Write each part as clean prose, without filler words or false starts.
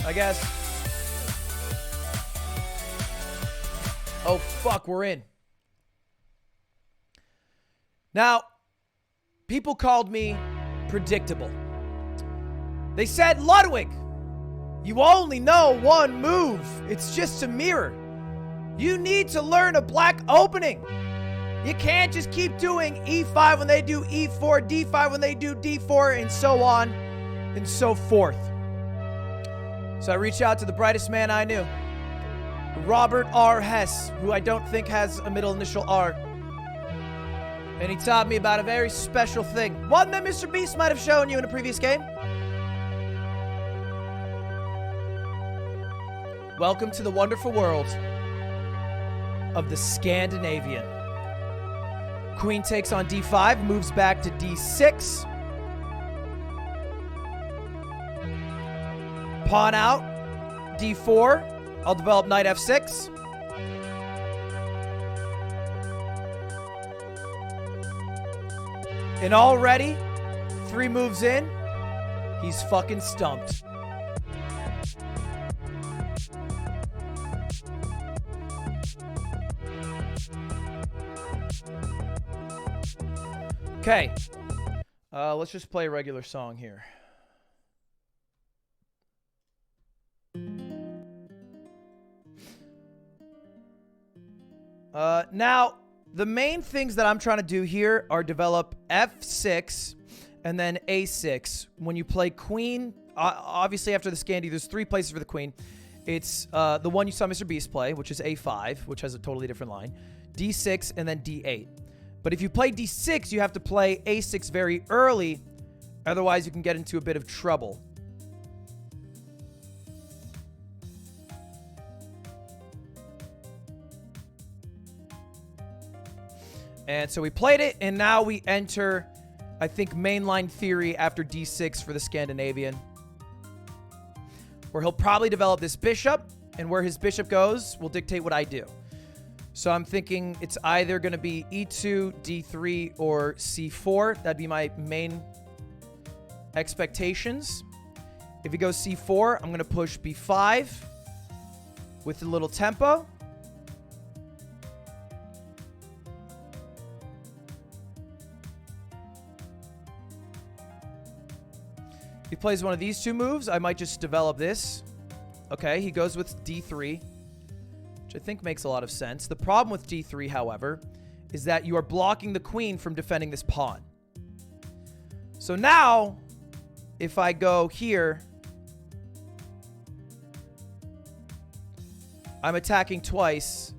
I guess. Oh, fuck, we're in. Now, people called me predictable. They said, Ludwig, you only know one move. It's just a mirror. You need to learn a black opening. You can't just keep doing E5 when they do E4, D5 when they do D4, and so on and so forth. So I reached out to the brightest man I knew, Robert R. Hess, who I don't think has a middle initial R. And he taught me about a very special thing. One that Mr. Beast might have shown you in a previous game. Welcome to the wonderful world of the Scandinavian. Queen takes on D5, moves back to D6. Pawn out, D4. I'll develop knight F6. And already, 3 moves in, he's fucking stumped. Okay, let's just play a regular song here. Now, the main things that I'm trying to do here are develop F6 and then A6. When you play queen, obviously after the Scandi, there's 3 places for the queen. It's the one you saw Mr. Beast play, which is A5, which has a totally different line, D6, and then D8. But if you play D6, you have to play A6 very early, otherwise you can get into a bit of trouble. And so we played it, and now we enter, I think, mainline theory after D6 for the Scandinavian, where he'll probably develop this bishop, and where his bishop goes will dictate what I do. So I'm thinking it's either going to be E2, D3, or C4. That'd be my main expectations. If he goes C4, I'm going to push B5 with a little tempo. If he plays one of these 2 moves, I might just develop this. Okay, he goes with D3. I think makes a lot of sense. The problem with D3, however, is that you are blocking the queen from defending this pawn. So now, if I go here, I'm attacking twice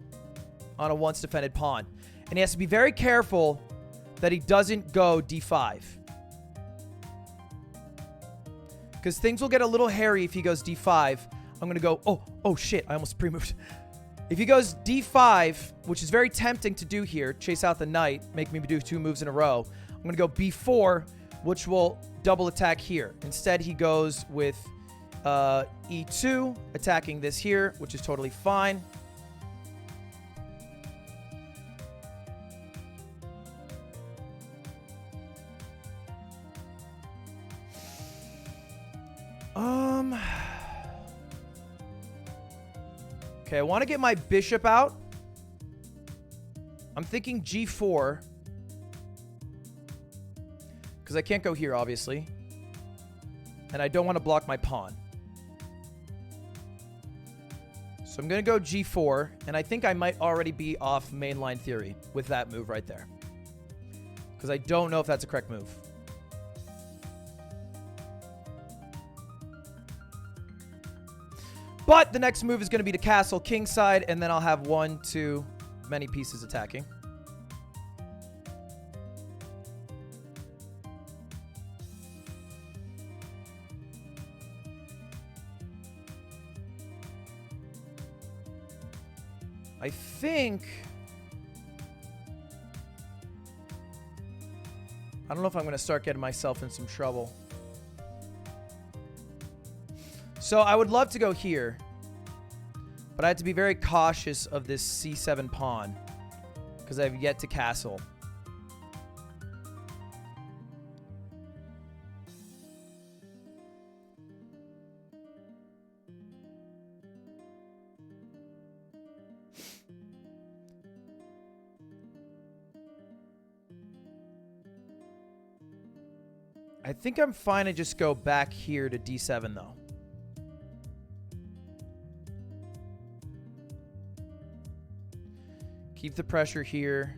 on a once defended pawn. And he has to be very careful that he doesn't go D5. Because things will get a little hairy if he goes D5. I'm going to go, oh shit, I almost pre-moved. If he goes D5, which is very tempting to do here, chase out the knight, make me do 2 moves in a row, I'm going to go B4, which will double attack here. Instead, he goes with E2, attacking this here, which is totally fine. Okay, I want to get my bishop out. I'm thinking G4. Because I can't go here, obviously. And I don't want to block my pawn. So I'm going to go G4. And I think I might already be off mainline theory with that move right there. Because I don't know if that's a correct move. But the next move is going to be to castle kingside, and then I'll have 1, 2, many pieces attacking. I think... I don't know if I'm going to start getting myself in some trouble. So I would love to go here, but I have to be very cautious of this C7 pawn because I have yet to castle. I think I'm fine to just go back here to d7, though. Keep the pressure here.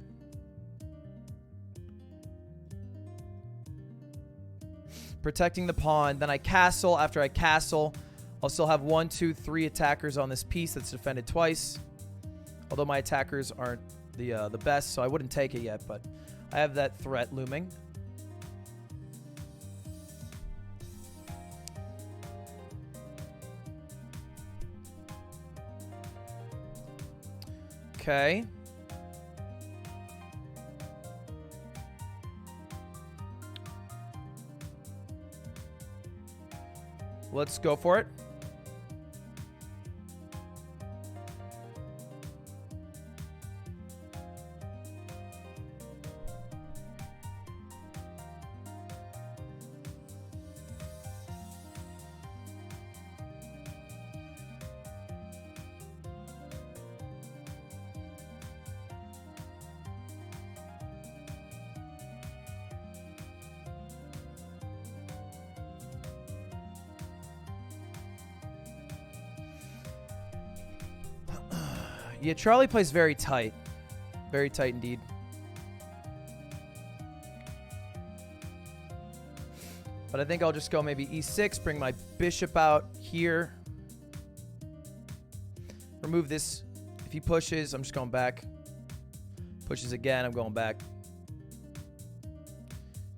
Protecting the pawn. Then I castle. After I castle, I'll still have 1, 2, 3 attackers on this piece that's defended twice. Although my attackers aren't the best, so I wouldn't take it yet, but I have that threat looming. Okay. Let's go for it. Yeah, Charlie plays very tight. Very tight indeed. But I think I'll just go maybe e6, bring my bishop out here. Remove this. If he pushes, I'm just going back. Pushes again, I'm going back.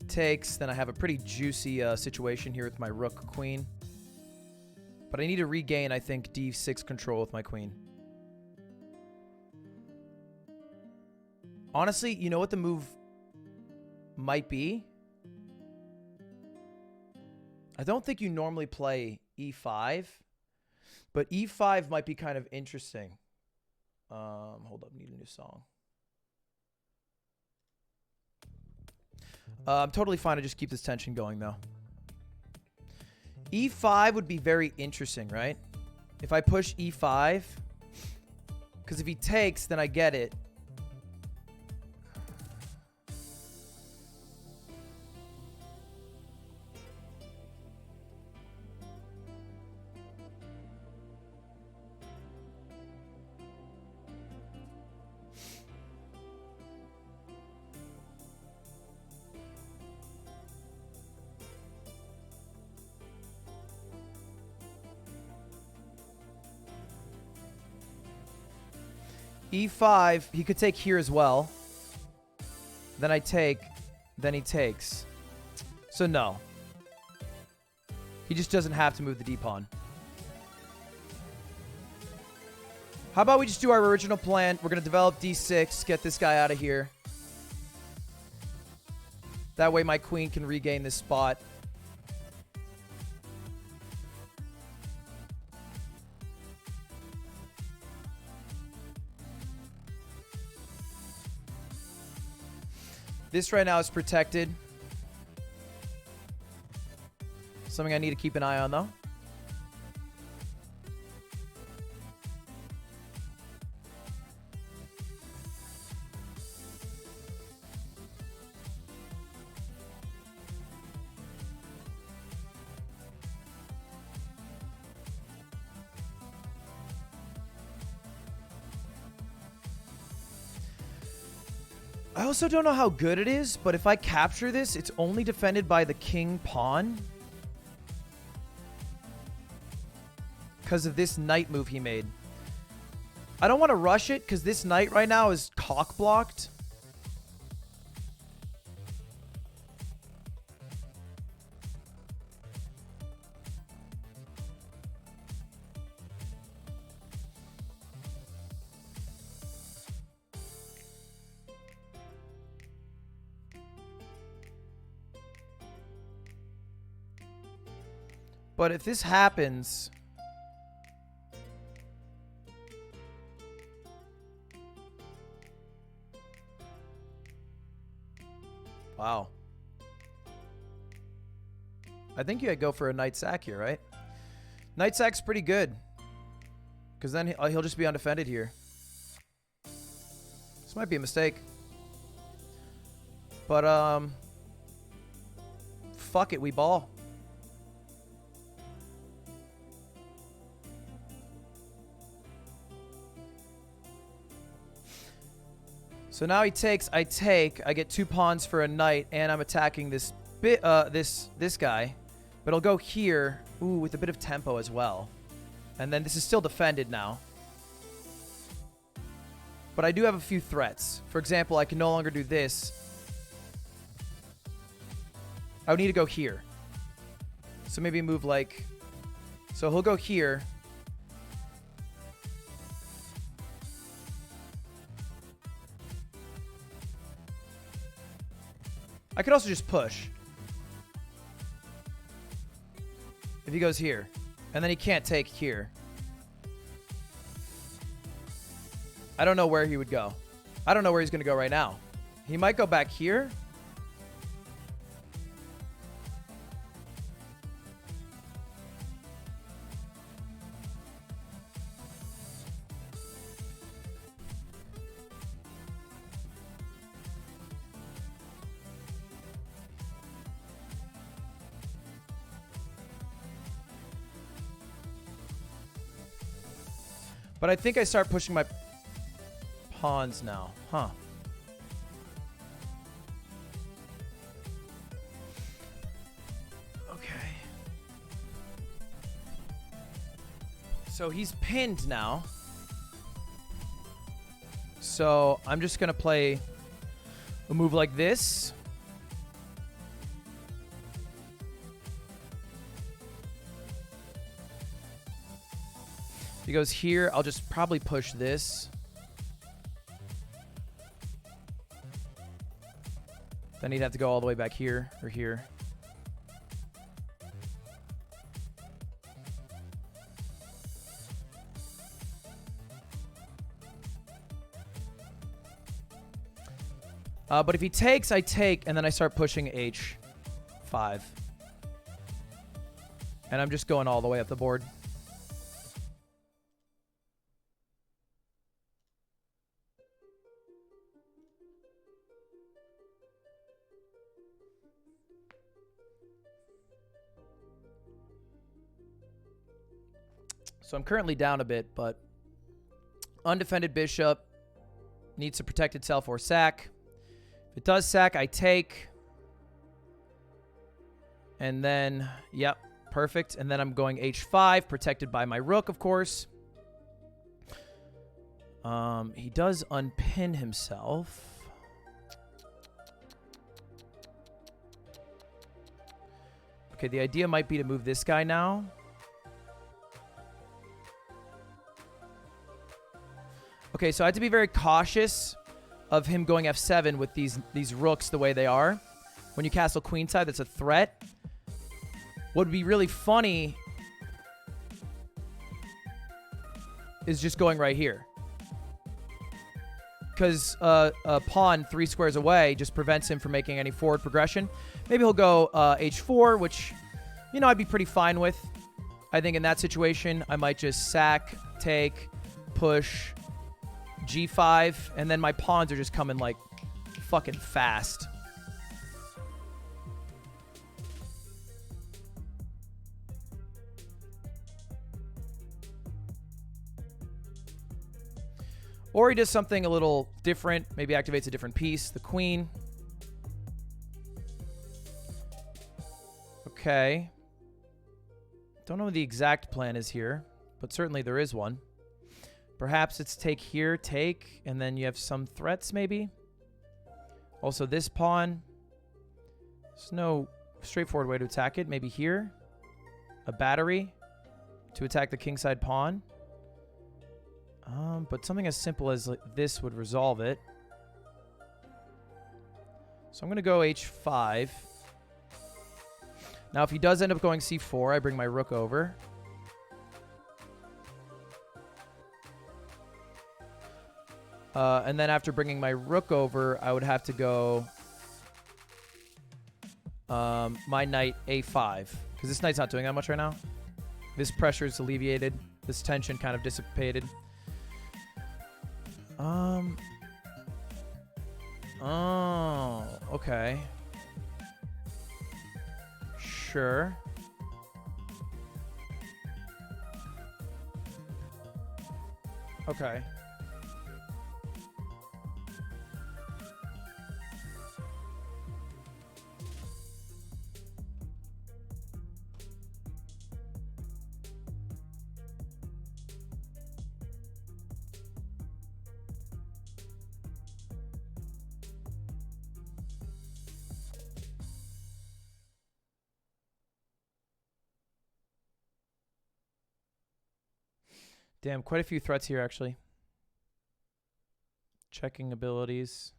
Takes, then I have a pretty juicy situation here with my rook queen. But I need to regain, I think, d6 control with my queen. Honestly, you know what the move might be? I don't think you normally play e5, but e5 might be kind of interesting. Hold up, need a new song. I'm totally fine to just keep this tension going, though. e5 would be very interesting, right? If I push e5, because if he takes, then I get it. e5, he could take here as well. Then I take, then he takes. So no. He just doesn't have to move the d-pawn. How about we just do our original plan? We're going to develop d6, get this guy out of here. That way my queen can regain this spot. This right now is protected. Something I need to keep an eye on, though. I also don't know how good it is, but if I capture this, it's only defended by the king pawn. Because of this knight move he made. I don't want to rush it, because this knight right now is cock-blocked. But if this happens... Wow. I think you gotta go for a knight sack here, right? Knight sack's pretty good. Because then he'll just be undefended here. This might be a mistake. But, fuck it, we ball. So now he takes, I take, I get 2 pawns for a knight, and I'm attacking this this guy. But I'll go here, ooh, with a bit of tempo as well. And then this is still defended now. But I do have a few threats. For example, I can no longer do this. I would need to go here. So maybe move like... So he'll go here. I could also just push. If he goes here. And then he can't take here. I don't know where he would go. I don't know where he's going to go right now. He might go back here. But I think I start pushing my pawns now. Huh. Okay. So he's pinned now. So I'm just going to play a move like this. If he goes here, I'll just probably push this. Then he'd have to go all the way back here or here. But if he takes, I take, and then I start pushing H5. And I'm just going all the way up the board. So I'm currently down a bit, but undefended bishop needs to protect itself or sack. If it does sack, I take. And then, yep, perfect. And then I'm going H5, protected by my rook, of course. He does unpin himself. Okay, the idea might be to move this guy now. Okay, so I have to be very cautious of him going f7 with these rooks the way they are. When you castle queenside, that's a threat. What would be really funny is just going right here. Because a pawn 3 squares away just prevents him from making any forward progression. Maybe he'll go h4, which, you know, I'd be pretty fine with. I think in that situation, I might just sack, take, push, g5, and then my pawns are just coming like fucking fast. Or he does something a little different, maybe activates a different piece, the queen. Okay. Don't know what the exact plan is here, but certainly there is one. Perhaps it's take here, take, and then you have some threats maybe. Also this pawn. There's no straightforward way to attack it. Maybe here. A battery to attack the kingside pawn. But something as simple as like this would resolve it. So I'm going to go h5. Now if he does end up going c4, I bring my rook over. And then after bringing my rook over, I would have to go my knight a5. Because this knight's not doing that much right now. This pressure is alleviated. This tension kind of dissipated. Oh, okay. Sure. Okay. Damn, quite a few threats here, actually. Checking abilities.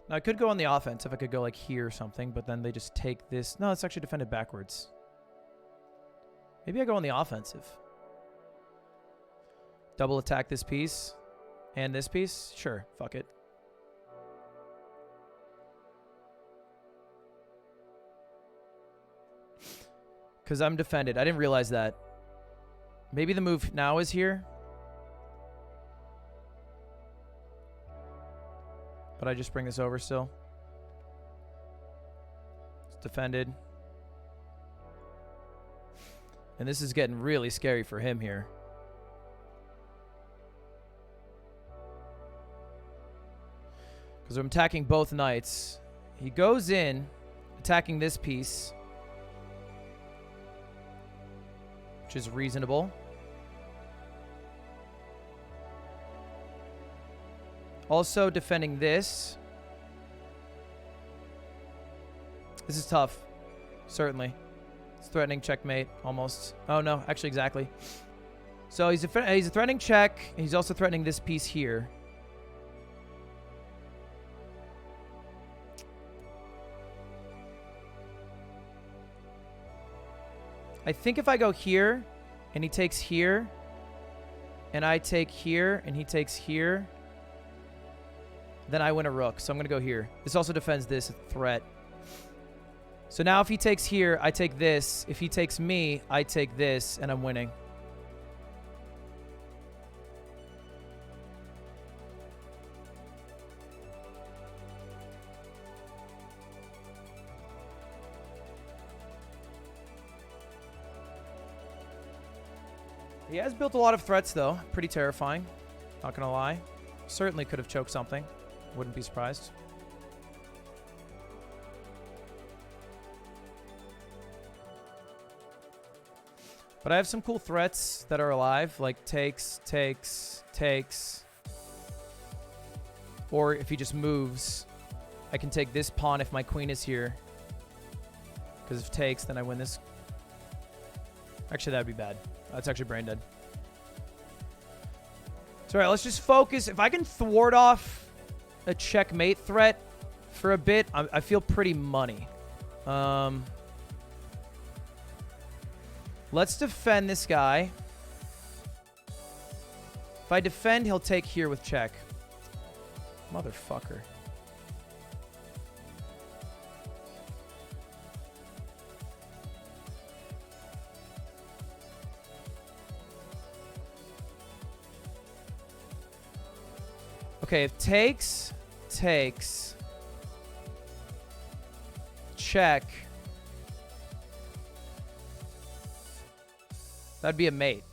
Now, I could go on the offense if I could go like here or something, but then they just take this. No, it's actually defended backwards. Maybe I go on the offensive. Double attack this piece and this piece. Sure, fuck it. Because I'm defended. I didn't realize that. Maybe the move now is here. But I just bring this over still. It's defended. And this is getting really scary for him here. Because I'm attacking both knights. He goes in, attacking this piece. Which is reasonable. Also defending this. This is tough. Certainly. It's threatening checkmate, almost. Oh, no. Actually, exactly. So he's a threatening check. He's also threatening this piece here. I think if I go here, and he takes here, and I take here, and he takes here, then I win a rook. So I'm going to go here. This also defends this threat. So now if he takes here, I take this. If he takes me, I take this, and I'm winning. He has built a lot of threats, though. Pretty terrifying. Not going to lie. Certainly could have choked something. Wouldn't be surprised. But I have some cool threats that are alive, like takes, takes, takes. Or if he just moves, I can take this pawn if my queen is here. Because if takes, then I win this. Actually, that would be bad. That's actually brain dead. So, all right, let's just focus. If I can thwart off a checkmate threat for a bit, I feel pretty money. Let's defend this guy. If I defend, he'll take here with check. Motherfucker. Okay, if takes, check. That'd be a mate.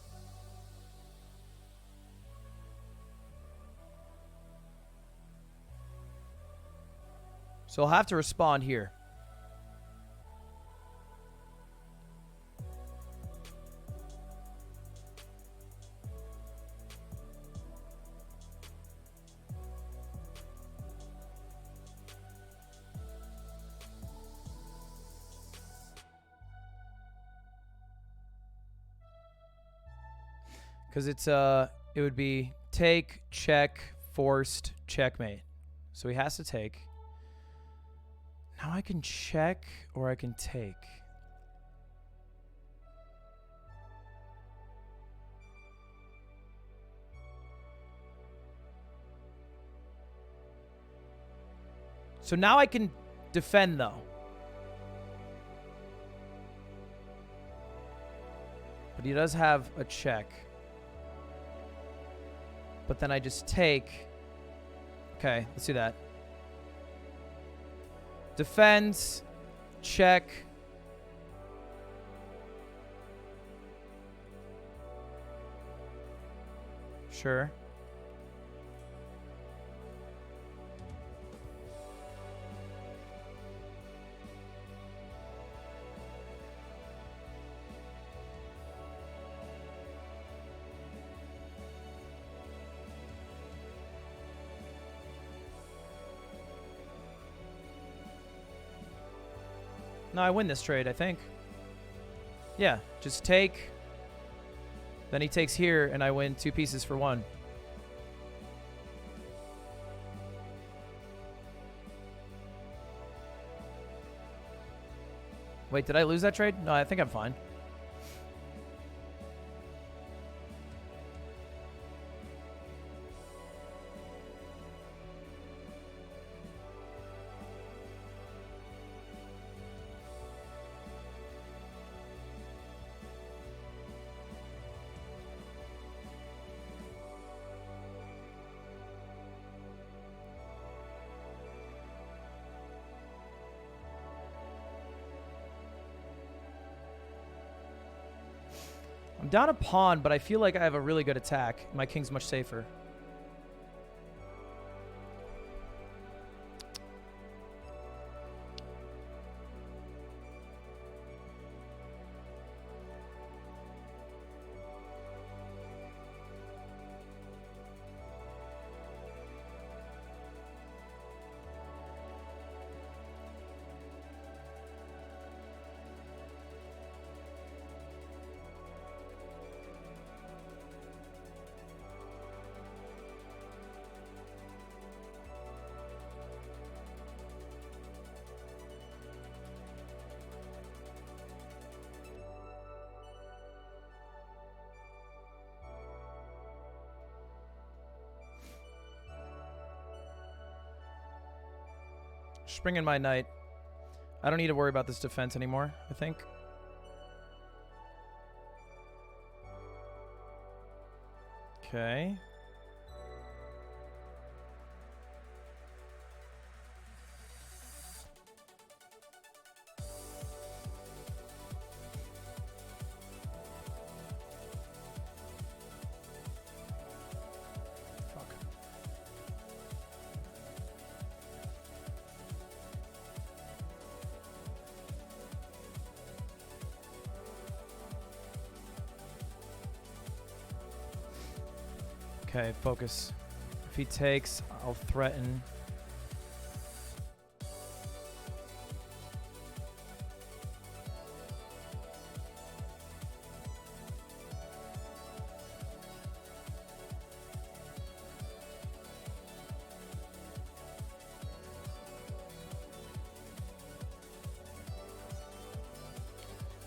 So I'll have to respond here. Because it's it would be take, check, forced, checkmate. So he has to take. Now I can check or I can take. So now I can defend though. But he does have a check. But then I just take... Okay, let's do that. Defends. Check. Sure. No, I win this trade, I think. Yeah, just take. Then he takes here, and I win 2 pieces for 1. Wait, did I lose that trade? No, I think I'm fine. I'm down a pawn, but I feel like I have a really good attack. My king's much safer. Just bring in my knight. I don't need to worry about this defense anymore, I think. Okay. Okay, focus. If he takes, I'll threaten.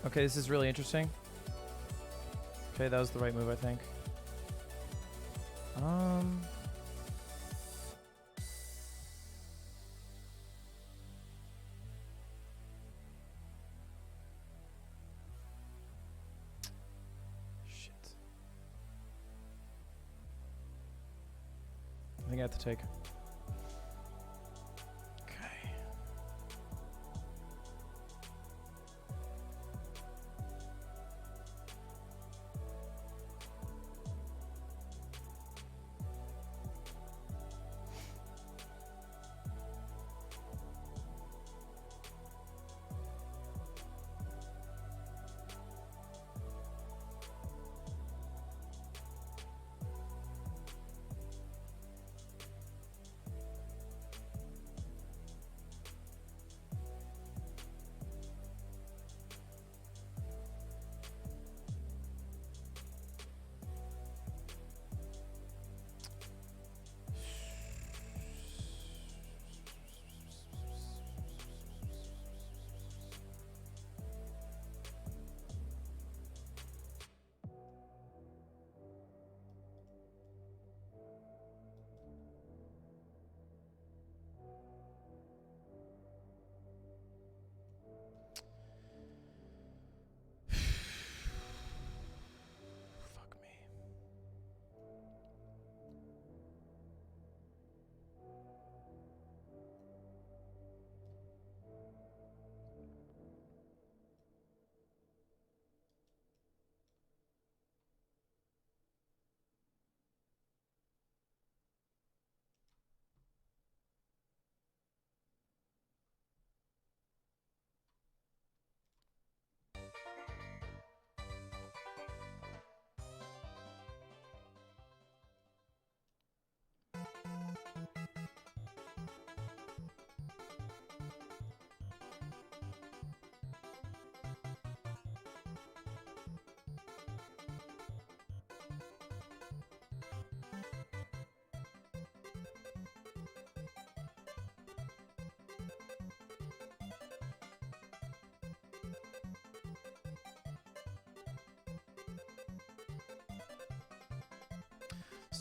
Okay, this is really interesting. Okay, that was the right move, I think. Shit. I think I have to take. Okay.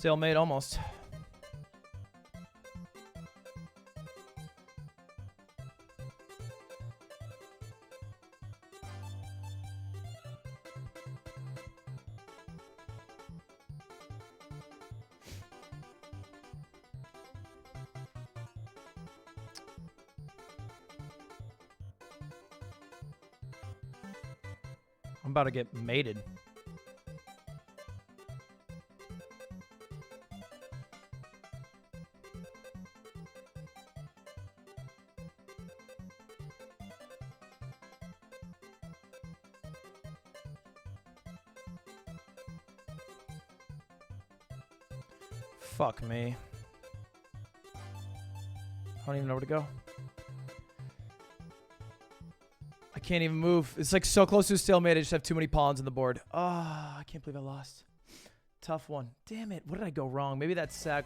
Stalemate almost. I'm about to get mated. Fuck me. I don't even know where to go. I can't even move. It's like so close to a stalemate. I just have too many pawns on the board. Oh, I can't believe I lost. Tough one. Damn it. What did I go wrong? Maybe that's sack.